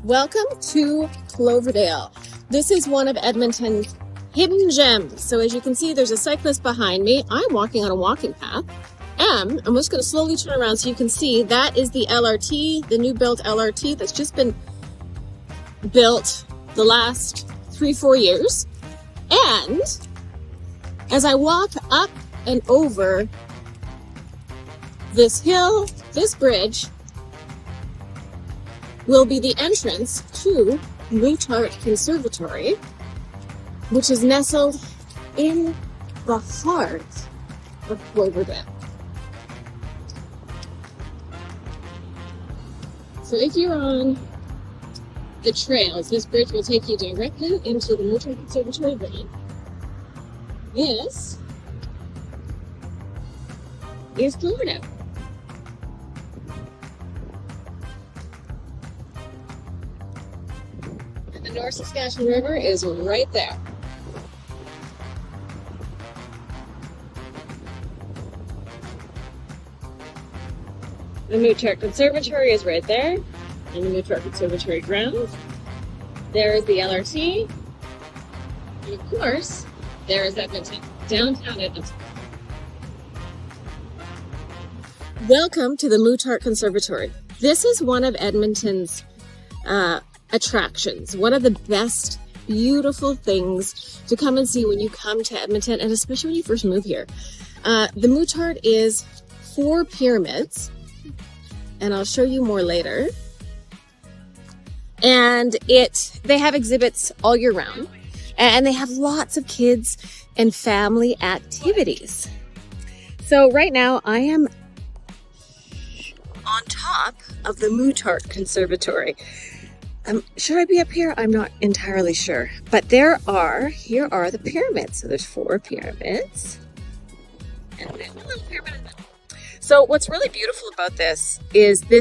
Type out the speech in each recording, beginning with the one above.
Welcome to Cloverdale. This is one of Edmonton's hidden gems. So as you can see, there's a cyclist behind me. I'm walking on a walking path. And I'm just going to slowly turn around so you can see that is the LRT, the new built LRT that's just been built the last 3-4 years. And as I walk up and over this hill, this bridge will be the entrance to Mootart Conservatory, which is nestled in the heart of Cloverdale. So if you're on the trails, this bridge will take you directly into the Mootart Conservatory ground. This is Cloverdale. And the North Saskatchewan River is right there. The Mootart Conservatory is right there, and the Mootart Conservatory grounds. There is the LRT, and of course, there is Edmonton, downtown Edmonton. Welcome to the Mootart Conservatory. This is one of Edmonton's attractions, one of the best, beautiful things to come and see when you come to Edmonton, and especially when you first move here. The Mootart is 4 pyramids, and I'll show you more later. And they have exhibits all year round, and they have lots of kids and family activities. So right now I am on top of the Mootart Conservatory. Should I be up here? I'm not entirely sure. But here are the pyramids. So there's 4 pyramids. And there's a little pyramid in the middle. So what's really beautiful about this is the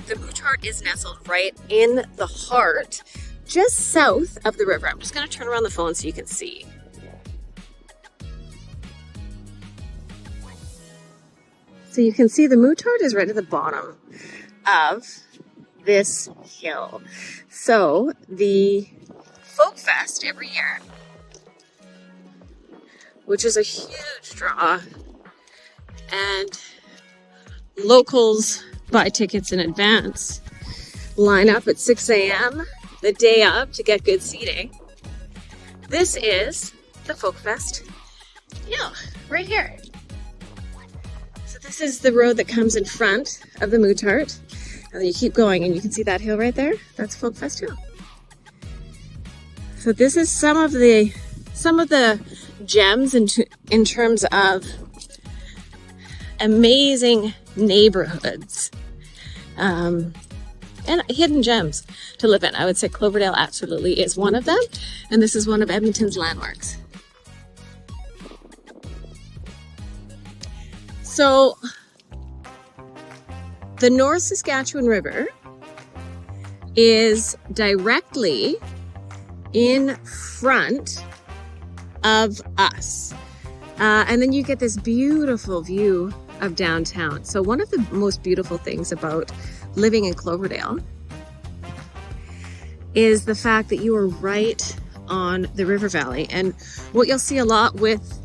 Mootart is nestled right in the heart, just south of the river. I'm just going to turn around the phone so you can see. So you can see the Mootart is right at the bottom of this hill. So the Folk Fest every year, which is a huge draw, and locals buy tickets in advance, line up at 6 a.m. the day of to get good seating. This is the Folk Fest hill right here. So this is the road that comes in front of the Mootart, and then you keep going and you can see that hill right there. That's Folk Fest Hill. So this is some of the gems in terms of amazing neighborhoods and hidden gems to live in. I would say Cloverdale absolutely is one of them, and this is one of Edmonton's landmarks. So the North Saskatchewan River is directly in front of us, and then you get this beautiful view of downtown. So one of the most beautiful things about living in Cloverdale is the fact that you are right on the river valley. And what you'll see a lot with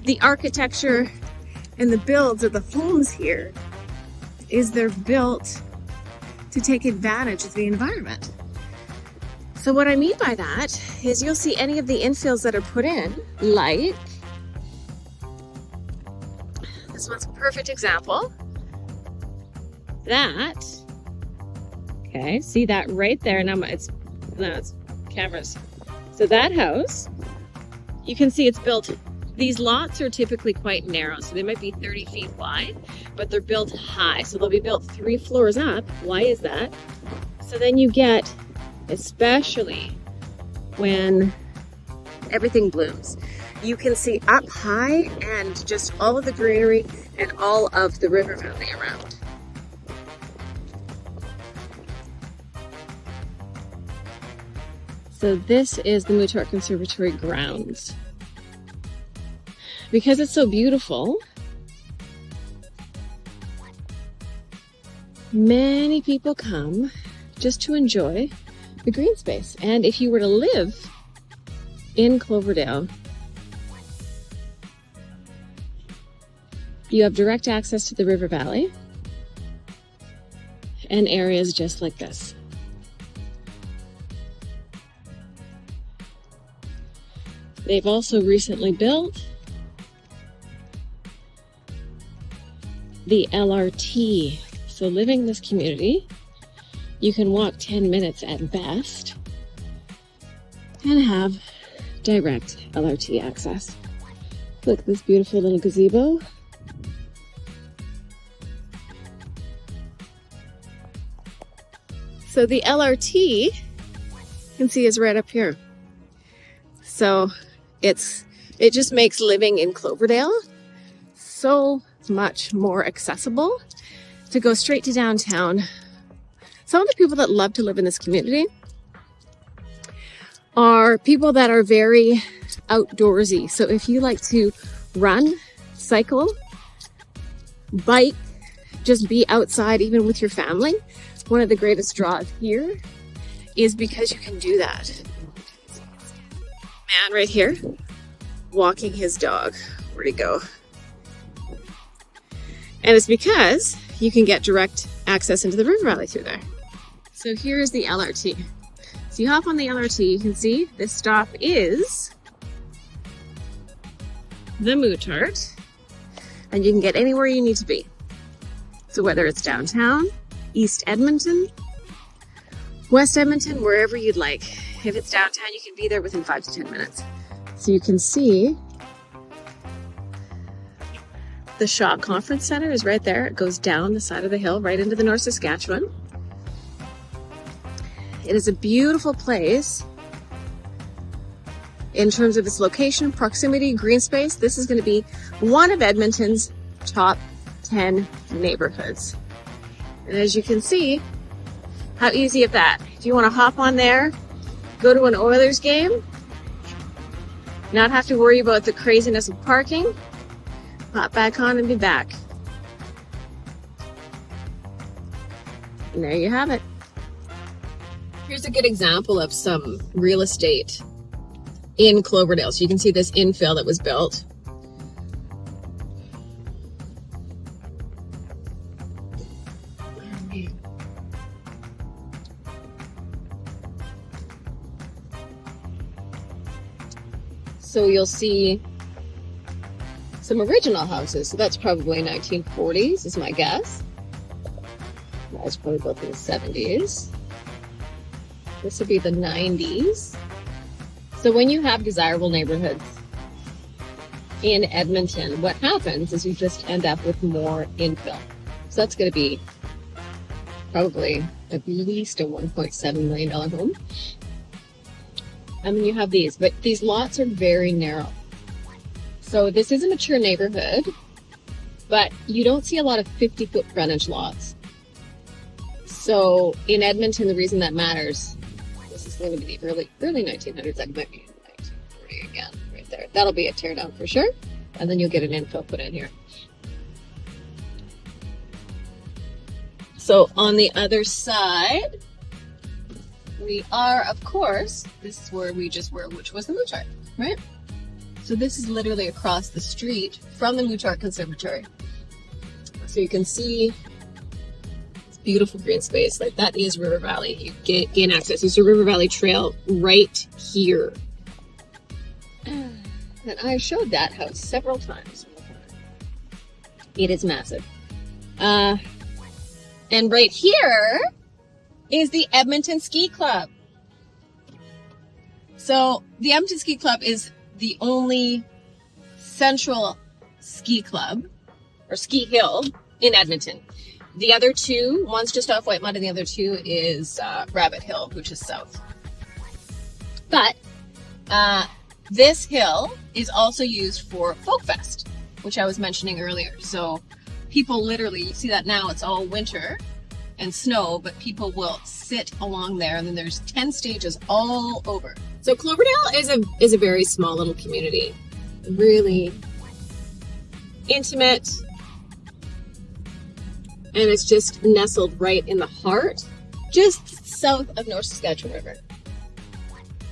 the architecture and the builds of the homes here is they're built to take advantage of the environment. So what I mean by that is you'll see any of the infills that are put in, like this one's a perfect example. That, okay, see that right there. Now it's cameras. So that house, you can see it's built, these lots are typically quite narrow. So they might be 30 feet wide, but they're built high. So they'll be built 3 floors up. Why is that? So then you get, especially when everything blooms, you can see up high and just all of the greenery and all of the river valley around. So this is the Mootart Conservatory grounds. Because it's so beautiful, many people come just to enjoy the green space. And if you were to live in Cloverdale, you have direct access to the river valley and areas just like this. They've also recently built the LRT. So living in this community, you can walk 10 minutes at best and have direct LRT access. Look at this beautiful little gazebo. So the LRT, you can see, is right up here. So it just makes living in Cloverdale so much more accessible to go straight to downtown. Some of the people that love to live in this community are people that are very outdoorsy. So if you like to run, cycle, bike, just be outside even with your family, one of the greatest draws here is because you can do that. Man right here walking his dog. Where'd he go? And it's because you can get direct access into the river valley through there. So here's the LRT. So you hop on the LRT, you can see this stop is the Mootart, and you can get anywhere you need to be. So whether it's downtown, East Edmonton, West Edmonton, wherever you'd like. If it's downtown, you can be there within 5 to 10 minutes. So you can see the Shaw Conference Center is right there. It goes down the side of the hill right into the North Saskatchewan. It is a beautiful place in terms of its location, proximity, green space. This is going to be one of Edmonton's top 10 neighborhoods. And as you can see, how easy is that? If you want to hop on there, go to an Oilers game, not have to worry about the craziness of parking, hop back on and be back. And there you have it. Here's a good example of some real estate in Cloverdale. So you can see this infill that was built. So you'll see some original houses. So that's probably 1940s is my guess. That was probably built in the 70s. This would be the 90s. So when you have desirable neighborhoods in Edmonton, what happens is you just end up with more infill. So that's going to be probably at least a $1.7 million home. And then you have these, but these lots are very narrow. So this is a mature neighborhood, but you don't see a lot of 50-foot frontage lots. So in Edmonton, the reason that matters, this is going to be the early 1900s. That might be 1940 again, right there. That'll be a tear down for sure. And then you'll get an infill put in here. So on the other side, we are, of course, this is where we just were, which was the Mootart, right? So this is literally across the street from the Mootart Conservatory. So you can see this beautiful green space. Like that is River Valley. You gain access. There's a River Valley Trail right here. And I showed that house several times. It is massive. And right here is the Edmonton Ski Club. So the Edmonton Ski Club is the only central ski club or ski hill in Edmonton. The other two, one's just off White Mud and the other two is Rabbit Hill, which is south. But this hill is also used for Folk Fest, which I was mentioning earlier. So people literally, you see that now, it's all winter and snow, but people will sit along there, and then there's 10 stages all over. So Cloverdale is a very small little community, really intimate, And it's just nestled right in the heart, just south of North Saskatchewan River.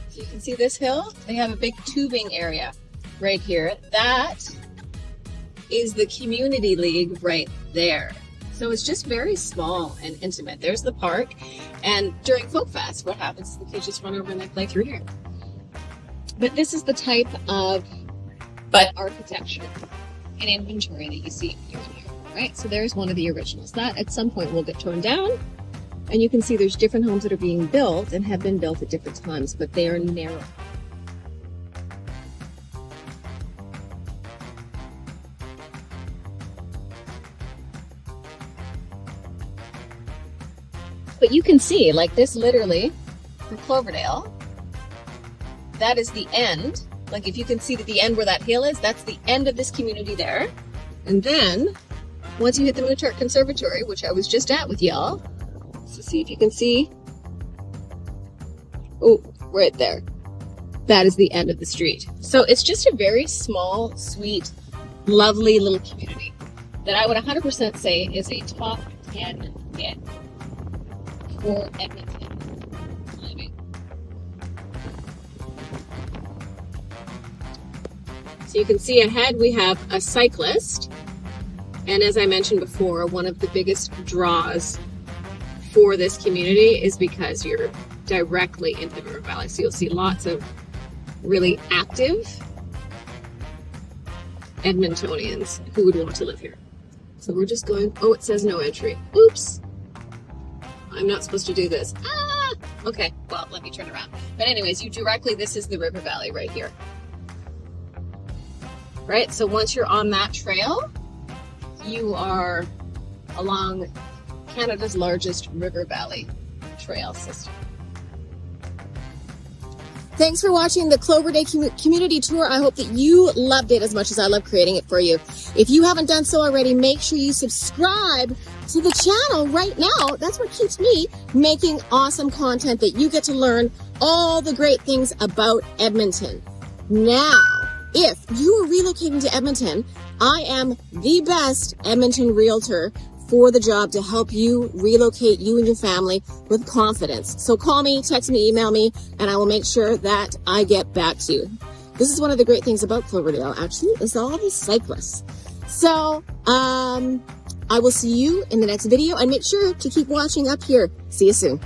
So you can see this hill, they have a big tubing area right here. That is the community league right there. So it's just very small and intimate. There's the park, and during Folk Fest, what happens is the kids just run over and they play through here. But this is the type of architecture and inventory that you see here and here, right? So there's one of the originals. That at some point will get torn down, and you can see there's different homes that are being built and have been built at different times, but they are narrow. But you can see, like this literally, for Cloverdale, that is the end. Like if you can see that the end where that hill is, that's the end of this community there. And then, once you hit the Mootart Conservatory, which I was just at with y'all, so see if you can see, oh, right there. That is the end of the street. So it's just a very small, sweet, lovely little community that I would 100% say is a top 10 hit for Edmonton living. So you can see ahead we have a cyclist, and as I mentioned before, one of the biggest draws for this community is because you're directly into the river valley. So you'll see lots of really active Edmontonians who would want to live here. So we're just going, oh, it says no entry. Oops. I'm not supposed to do this. Ah! Okay, well, let me turn around. But anyways, this is the river valley right here. Right, so once you're on that trail, you are along Canada's largest river valley trail system. Thanks for watching the Cloverdale Community Tour. I hope that you loved it as much as I love creating it for you. If you haven't done so already, make sure you subscribe to the channel right now. That's what keeps me making awesome content that you get to learn all the great things about Edmonton. Now, if you are relocating to Edmonton, I am the best Edmonton realtor for the job to help you relocate you and your family with confidence. So call me, text me, email me, and I will make sure that I get back to you. This is one of the great things about Cloverdale, actually, is all the cyclists. So, I will see you in the next video, and make sure to keep watching up here. See you soon.